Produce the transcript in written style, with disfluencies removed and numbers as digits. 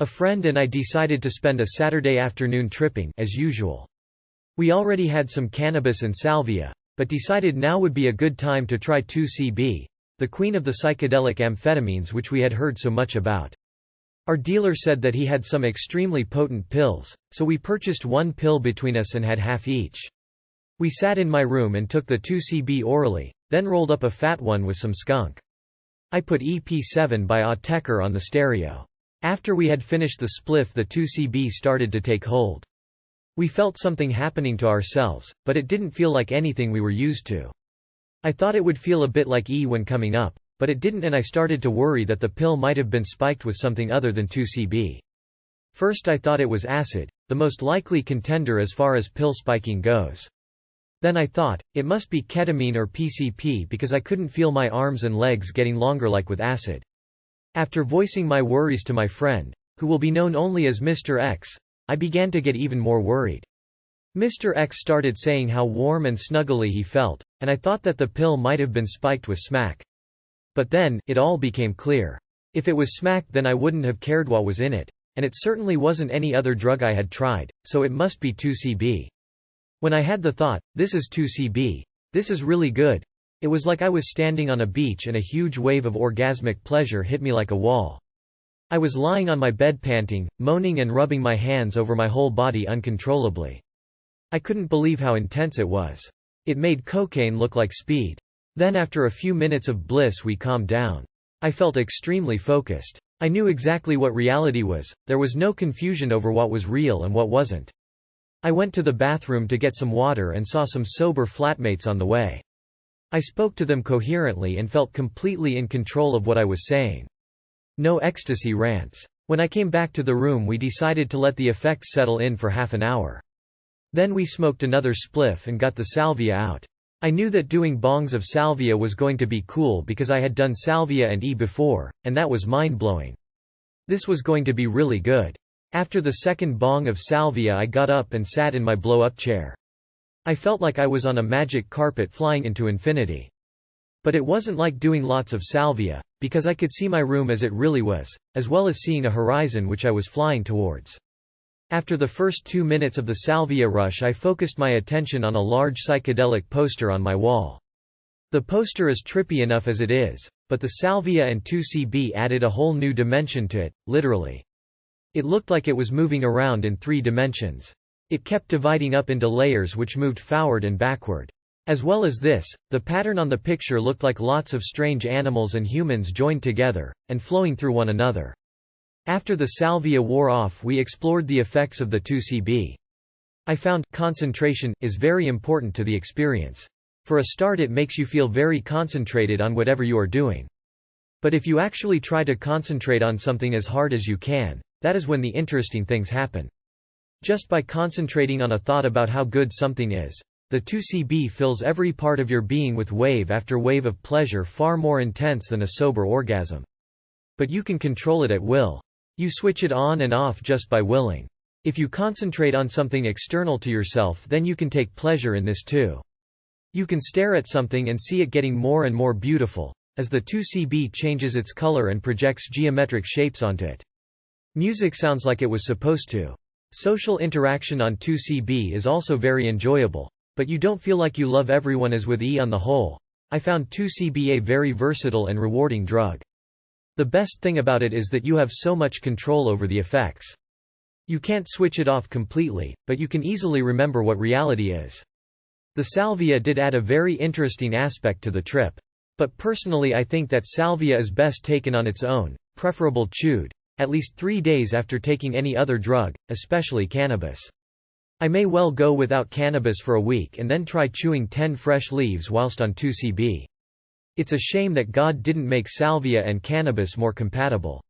A friend and I decided to spend a Saturday afternoon tripping, as usual. We already had some cannabis and salvia, but decided now would be a good time to try 2CB, the queen of the psychedelic amphetamines which we had heard so much about. Our dealer said that he had some extremely potent pills, so we purchased one pill between us and had half each. We sat in my room and took the 2CB orally, then rolled up a fat one with some skunk. I put EP7 by Autechre on the stereo. After we had finished the spliff, the 2CB started to take hold. We felt something happening to ourselves, but it didn't feel like anything we were used to. I thought it would feel a bit like E when coming up, but it didn't, and I started to worry that the pill might have been spiked with something other than 2CB. First I thought it was acid, the most likely contender as far as pill spiking goes. Then I thought, it must be ketamine or PCP because I couldn't feel my arms and legs getting longer like with acid. After voicing my worries to my friend, who will be known only as Mr. X, I began to get even more worried. Mr. X started saying how warm and snuggly he felt, and I thought that the pill might have been spiked with smack. But then, it all became clear. If it was smack, then I wouldn't have cared what was in it, and it certainly wasn't any other drug I had tried, so it must be 2CB. When I had the thought, this is 2CB, this is really good, it was like I was standing on a beach and a huge wave of orgasmic pleasure hit me like a wall. I was lying on my bed panting, moaning and rubbing my hands over my whole body uncontrollably. I couldn't believe how intense it was. It made cocaine look like speed. Then after a few minutes of bliss we calmed down. I felt extremely focused. I knew exactly what reality was, there was no confusion over what was real and what wasn't. I went to the bathroom to get some water and saw some sober flatmates on the way. I spoke to them coherently and felt completely in control of what I was saying. No ecstasy rants. When I came back to the room we decided to let the effects settle in for half an hour. Then we smoked another spliff and got the salvia out. I knew that doing bongs of salvia was going to be cool because I had done salvia and E before, and that was mind-blowing. This was going to be really good. After the second bong of salvia I got up and sat in my blow-up chair. I felt like I was on a magic carpet flying into infinity. But it wasn't like doing lots of salvia, because I could see my room as it really was, as well as seeing a horizon which I was flying towards. After the first 2 minutes of the salvia rush I focused my attention on a large psychedelic poster on my wall. The poster is trippy enough as it is, but the salvia and 2CB added a whole new dimension to it, literally. It looked like it was moving around in 3 dimensions. It kept dividing up into layers which moved forward and backward. As well as this, the pattern on the picture looked like lots of strange animals and humans joined together, and flowing through one another. After the salvia wore off we explored the effects of the 2CB. I found, concentration, is very important to the experience. For a start it makes you feel very concentrated on whatever you are doing. But if you actually try to concentrate on something as hard as you can, that is when the interesting things happen. Just by concentrating on a thought about how good something is, the 2CB fills every part of your being with wave after wave of pleasure far more intense than a sober orgasm. But you can control it at will. You switch it on and off just by willing. If you concentrate on something external to yourself then you can take pleasure in this too. You can stare at something and see it getting more and more beautiful, as the 2CB changes its color and projects geometric shapes onto it. Music sounds like it was supposed to. Social interaction on 2CB is also very enjoyable, but you don't feel like you love everyone as with E on the whole. I found 2CB a very versatile and rewarding drug. The best thing about it is that you have so much control over the effects. You can't switch it off completely, but you can easily remember what reality is. The salvia did add a very interesting aspect to the trip. But personally I think that salvia is best taken on its own, preferable chewed, at least 3 days after taking any other drug, especially cannabis. I may well go without cannabis for a week and then try chewing 10 fresh leaves whilst on 2CB. It's a shame that God didn't make salvia and cannabis more compatible.